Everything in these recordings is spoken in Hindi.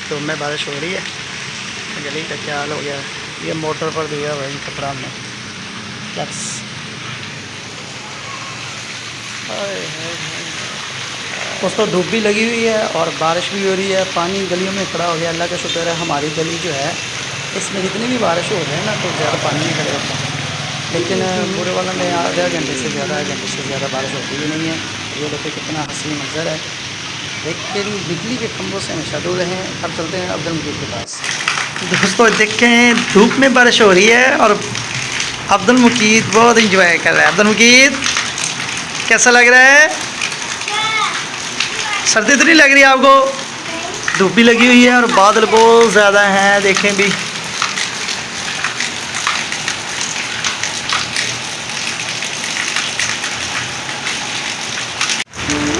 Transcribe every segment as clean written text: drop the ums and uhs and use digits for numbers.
धूप में बारिश हो रही है। गली का क्या हाल हो गया। ये मोटर पर दिया हुआ है कपड़ा में फ्लैक्स। दोस्तों धूप भी लगी हुई है और बारिश भी हो रही है। पानी गलियों में खड़ा हो गया। अल्लाह का शुक्र है हमारी गली जो है इसमें जितनी भी बारिश हो रही है ना तो ज़्यादा पानी नहीं खड़े होता। लेकिन बुरे वाला में आधा घंटे से ज़्यादा बारिश होती भी नहीं है। ये देखिए कितना हसीन मंजर है। लेकिन बिजली के खंभों से हमेशा दूर रहें। अब चलते हैं अब्दुल मुकीद के पास। दोस्तों देखें धूप में बारिश हो रही है और अब्दुल मुकीद बहुत इंजॉय कर रहा है। अब्दुल मुकीद कैसा लग रहा है? सर्दी तो नहीं लग रही आपको? धूप भी लगी हुई है और बादल बहुत ज़्यादा हैं। देखें भी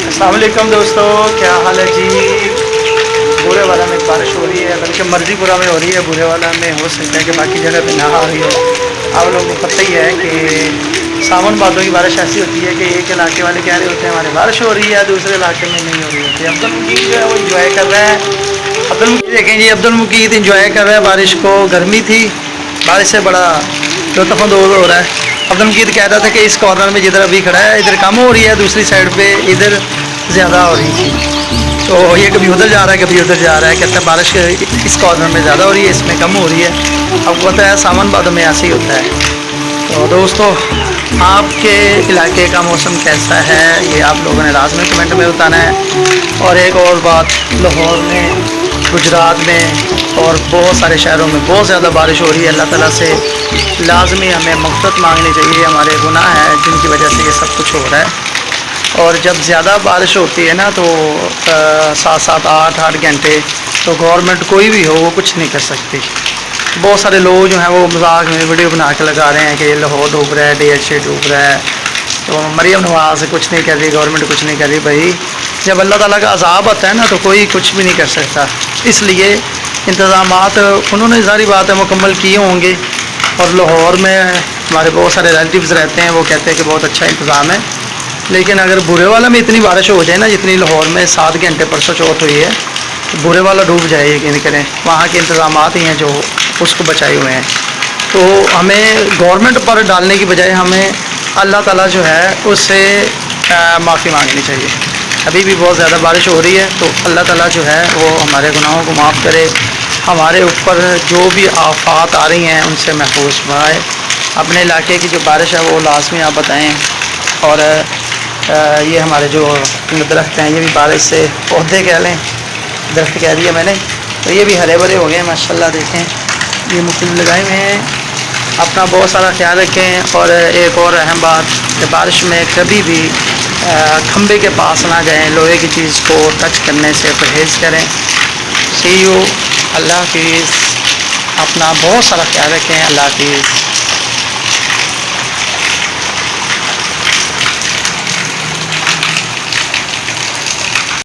अस्सलाम वालेकुम दोस्तों, क्या हाल है जी। बुरे वाला में बारिश हो रही है, बल्कि मर्जीपुरा में हो रही है। बुरे वाला में हो सकता है कि बाकी जगह पे ना आ रही हो। आप लोगों को पता ही है कि सावन भादों की बारिश ऐसी होती है कि एक इलाके वाले कह रहे होते हैं हमारे बारिश हो रही है, दूसरे इलाके में नहीं हो रही होती है। अब्दुल मुकीद जो है वो इंजॉय कर रहा है। अब्दुल मुकीद देखें जी, अब्दुल मुकीद इंजॉय कर रहा है बारिश को। गर्मी थी, बारिश से बड़ा लुत्फ़अंदोज़ हो रहा है। अब्दुल मुकीद कह रहा था कि इस कॉर्नर में जिधर अभी खड़ा है इधर कम हो रही है, दूसरी साइड पे इधर ज़्यादा हो रही थी। तो ये कभी उधर जा रहा है कभी उधर जा रहा है। कहता है बारिश इस कॉर्नर में ज़्यादा हो रही है, इसमें कम हो रही है। आपको पता है सावन भादों में ऐसे ही होता है। तो दोस्तों आपके इलाके का मौसम कैसा है ये आप लोगों ने लाजमी कमेंट में बताना है। और एक और बात, लाहौर में, गुजरात में और बहुत सारे शहरों में बहुत ज़्यादा बारिश हो रही है। अल्लाह ताला से लाजमी हमें मग़फ़िरत मांगनी चाहिए। हमारे गुनाह हैं जिनकी वजह से ये सब कुछ हो रहा है। और जब ज़्यादा बारिश होती है ना तो 7-7 8-8 घंटे तो गवर्नमेंट कोई भी हो वो कुछ नहीं कर सकती। बहुत सारे लोग जो हैं वो मजाक में वीडियो बना के लगा रहे हैं कि लाहौर डूब रहा है, DHA डूब रहा है, तो मरियम नवाज कुछ नहीं कर रही, गवर्नमेंट कुछ नहीं कर रही। भाई जब अल्लाह ताला का अज़ाब आता है ना तो कोई कुछ भी नहीं कर सकता। इसलिए इंतज़ामात उन्होंने सारी बात है मुकम्मल किए होंगे। और लाहौर में हमारे बहुत सारे रिलेटिव्स रहते हैं, वो कहते हैं कि बहुत अच्छा इंतज़ाम है। लेकिन अगर बुरे वाला में इतनी बारिश हो जाए ना जितनी लाहौर में 7 घंटे परसों चौथ हुई है, तो बुरे वाला डूब जाए यकीन करें। वहाँ के इंतज़ामात ही हैं जो उसको बचाए हुए हैं। तो हमें गवर्नमेंट पर डालने की बजाय हमें अल्लाह ताला जो है उससे माफ़ी मांगनी चाहिए। अभी भी बहुत ज़्यादा बारिश हो रही है तो अल्लाह ताला जो है वो हमारे गुनाहों को माफ़ करे। हमारे ऊपर जो भी आफात आ रही हैं उनसे महफूज बनाए। अपने इलाके की जो बारिश है वो लाजमी आप बताएँ। और ये हमारे जो दरख्त हैं ये भी बारिश से पौधे कह लें, दरख्त कह दिया मैंने, तो ये भी हरे भरे हो गए माशाल्लाह। देखें ये मुख्तलिफ लगाए हुए हैं। अपना बहुत सारा ख्याल रखें। और एक और अहम बात कि बारिश में कभी भी खंबे के पास ना जाएं, लोहे की चीज़ को टच करने से परहेज़ करें। सी यू, अल्लाह हाफिज़। अपना बहुत सारा ख्याल रखें। अल्लाह हाफिज़।